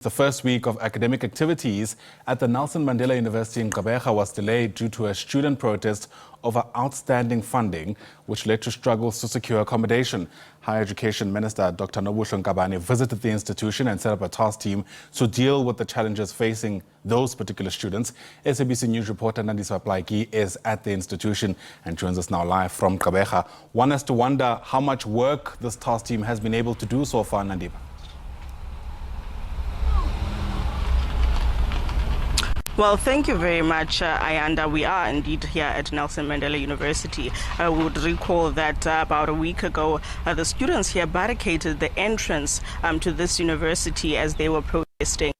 The first week of academic activities at the Nelson Mandela University in Gqeberha was delayed due to a student protest over outstanding funding, which led to struggles to secure accommodation. Higher Education Minister Dr. Nobuhle Nkabane visited the institution and set up a task team to deal with the challenges facing those particular students. SABC News reporter Nandipha Plaatjie is at the institution and joins us now live from Gqeberha. One has to wonder how much work this task team has been able to do so far, Nandipha. Well, thank you very much, Ayanda. We are indeed here at Nelson Mandela University. We would recall that about a week ago, the students here barricaded the entrance to this university as they were protesting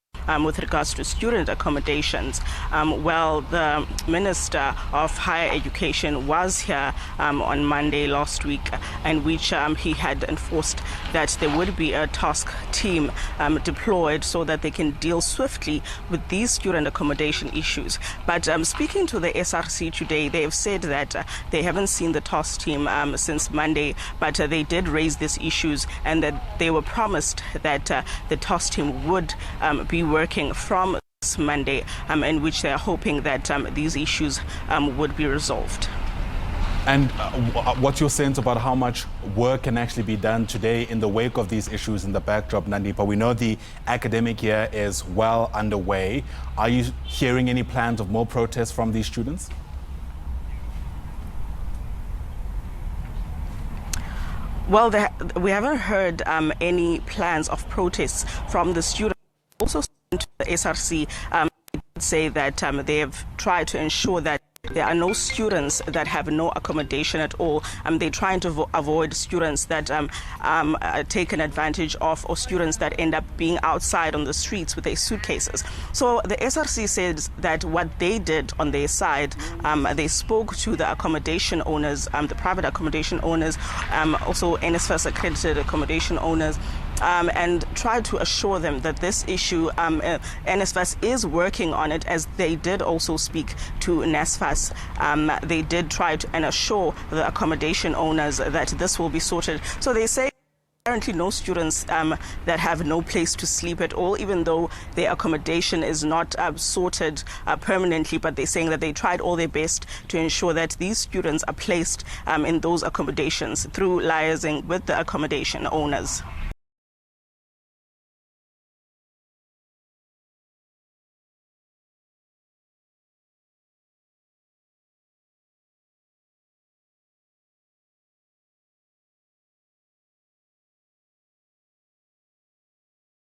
with regards to student accommodations. Well, the Minister of Higher Education was here on Monday last week, in which he had enforced that there would be a task team deployed so that they can deal swiftly with these student accommodation issues. But speaking to the SRC today, they have said that they haven't seen the task team since Monday, but they did raise these issues and that they were promised that the task team would be working from this Monday, in which they are hoping that these issues would be resolved. And what's your sense about how much work can actually be done today in the wake of these issues in the backdrop, Nandipha? We know the academic year is well underway. Are you hearing any plans of more protests from these students? Well, we haven't heard any plans of protests from the students. Also, to the SRC, say that they have tried to ensure that there are no students that have no accommodation at all. They're trying to avoid students that are taken advantage of, or students that end up being outside on the streets with their suitcases. So the SRC says that what they did on their side, they spoke to the accommodation owners, the private accommodation owners, also NSFAS accredited accommodation owners, and tried to assure them that this issue, NSFAS is working on it, as they did also speak to NSFAS. They did try to assure the accommodation owners that this will be sorted. So they say currently no students that have no place to sleep at all, even though their accommodation is not sorted permanently, but they're saying that they tried all their best to ensure that these students are placed in those accommodations through liaising with the accommodation owners.